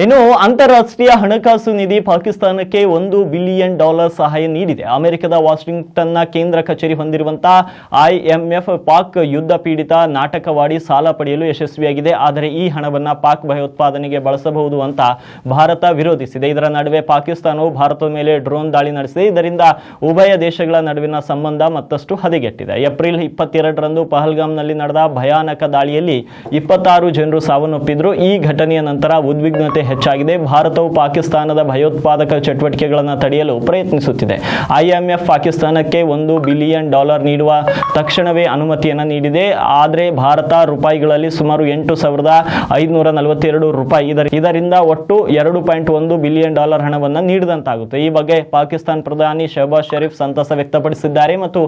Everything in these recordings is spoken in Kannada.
ಇನ್ನು ಅಂತಾರಾಷ್ಟ್ರೀಯ ಹಣಕಾಸು ನಿಧಿ ಪಾಕಿಸ್ತಾನಕ್ಕೆ $1 ಬಿಲಿಯನ್ ಸಹಾಯ ನೀಡಿದೆ. ಅಮೆರಿಕದ ವಾಷಿಂಗ್ಟನ್ನ ಕೇಂದ್ರ ಕಚೇರಿ ಹೊಂದಿರುವಂತಹ IMF ಪಾಕ್ ಯುದ್ಧ ಪೀಡಿತ ನಾಟಕವಾಡಿ ಸಾಲ ಪಡೆಯಲು ಯಶಸ್ವಿಯಾಗಿದೆ. ಆದರೆ ಈ ಹಣವನ್ನ ಪಾಕ್ ಭಯೋತ್ಪಾದನೆಗೆ ಬಳಸಬಹುದು ಅಂತ ಭಾರತ ವಿರೋಧಿಸಿದೆ. ಇದರ ನಡುವೆ ಪಾಕಿಸ್ತಾನವು ಭಾರತದ ಮೇಲೆ ಡ್ರೋನ್ ದಾಳಿ ನಡೆಸಿದೆ. ಇದರಿಂದ ಉಭಯ ದೇಶಗಳ ನಡುವಿನ ಸಂಬಂಧ ಮತ್ತಷ್ಟು ಹದಗೆಟ್ಟಿದೆ. ಏಪ್ರಿಲ್ 22ರಂದು ಪಹಲ್ಗಾಮ್ನಲ್ಲಿ ನಡೆದ ಭಯಾನಕ ದಾಳಿಯಲ್ಲಿ 26 ಜನರು ಸಾವನ್ನಪ್ಪಿದ್ರು. ಈ ಘಟನೆಯ ನಂತರ ಉದ್ವಿಗ್ನತೆ ಹೆಚ್ಚಾಗಿದೆ. ಭಾರತವು ಪಾಕಿಸ್ತಾನದ ಭಯೋತ್ಪಾದಕ ಚಟುವಟಿಕೆಗಳನ್ನು ತಡೆಯಲು ಪ್ರಯತ್ನಿಸುತ್ತಿದೆ. IMF ಪಾಕಿಸ್ತಾನಕ್ಕೆ $1 ಬಿಲಿಯನ್ ನೀಡುವ ತಕ್ಷಣವೇ ಅನುಮತಿಯನ್ನು ನೀಡಿದೆ. ಆದರೆ ಭಾರತ ರೂಪಾಯಿಗಳಲ್ಲಿ ಸುಮಾರು 8,542 ರೂಪಾಯಿ, ಇದರಿಂದ ಒಟ್ಟು $2.1 ಬಿಲಿಯನ್ ಹಣವನ್ನು ನೀಡಿದಂತಾಗುತ್ತೆ. ಈ ಬಗ್ಗೆ ಪಾಕಿಸ್ತಾನ ಪ್ರಧಾನಿ ಶಹಬಾಜ್ ಶರೀಫ್ ಸಂತಸ ವ್ಯಕ್ತಪಡಿಸಿದ್ದಾರೆ ಮತ್ತು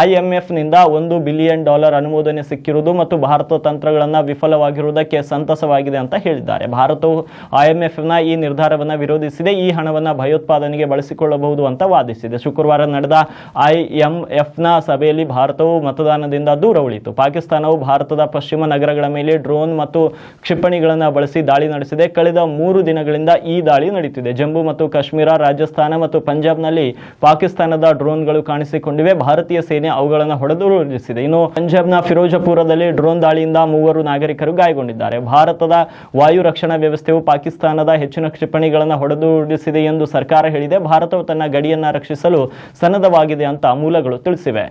IMF ನಿಂದ $1 ಬಿಲಿಯನ್ ಅನುಮೋದನೆ ಸಿಕ್ಕಿರುವುದು ಮತ್ತು ಭಾರತ ತಂತ್ರಗಳನ್ನು ವಿಫಲವಾಗಿರುವುದಕ್ಕೆ ಸಂತಸವಾಗಿದೆ ಅಂತ ಹೇಳಿದ್ದಾರೆ. ಭಾರತವು IMF ನ ಈ ನಿರ್ಧಾರವನ್ನು ವಿರೋಧಿಸಿದೆ. ಈ ಹಣವನ್ನು ಭಯೋತ್ಪಾದನೆಗೆ ಬಳಸಿಕೊಳ್ಳಬಹುದು ಅಂತ ವಾದಿಸಿದೆ. ಶುಕ್ರವಾರ ನಡೆದ IMF ನ ಸಭೆಯಲ್ಲಿ ಭಾರತವು ಮತದಾನದಿಂದ ದೂರ ಉಳಿಯಿತು. ಪಾಕಿಸ್ತಾನವು ಭಾರತದ ಪಶ್ಚಿಮ ನಗರಗಳ ಮೇಲೆ ಡ್ರೋನ್ ಮತ್ತು ಕ್ಷಿಪಣಿಗಳನ್ನು ಬಳಸಿ ದಾಳಿ ನಡೆಸಿದೆ. ಕಳೆದ 3 ದಿನಗಳಿಂದ ಈ ದಾಳಿ ನಡೆಯುತ್ತಿದೆ. ಜಮ್ಮು ಮತ್ತು ಕಾಶ್ಮೀರ, ರಾಜಸ್ಥಾನ ಮತ್ತು ಪಂಜಾಬ್ನಲ್ಲಿ ಪಾಕಿಸ್ತಾನದ ಡ್ರೋನ್ಗಳು ಕಾಣಿಸಿಕೊಂಡಿವೆ. ಭಾರತೀಯ ಸೇನೆ ಅವುಗಳನ್ನು ಹೊಡೆದುರುಳಿಸಿದೆ. ಇನ್ನು ಪಂಜಾಬ್ನ ಫಿರೋಜಪುರದಲ್ಲಿ ಡ್ರೋನ್ ದಾಳಿಯಿಂದ 3 ನಾಗರಿಕರು ಗಾಯಗೊಂಡಿದ್ದಾರೆ. ಭಾರತದ ವಾಯು ರಕ್ಷಣಾ ವ್ಯವಸ್ಥೆಯು ಪಾಕಿಸ್ತಾನದ ಹೆಚ್ಚಿನ ಕ್ಷಿಪಣಿಗಳನ್ನು ಹೊಡೆದುರುಳಿಸಿದೆ ಎಂದು ಸರ್ಕಾರ ಹೇಳಿದೆ. ಭಾರತವು ತನ್ನ ಗಡಿಯನ್ನು ರಕ್ಷಿಸಲು ಸನ್ನದ್ಧವಾಗಿದೆ ಅಂತ ಮೂಲಗಳು ತಿಳಿಸಿವೆ.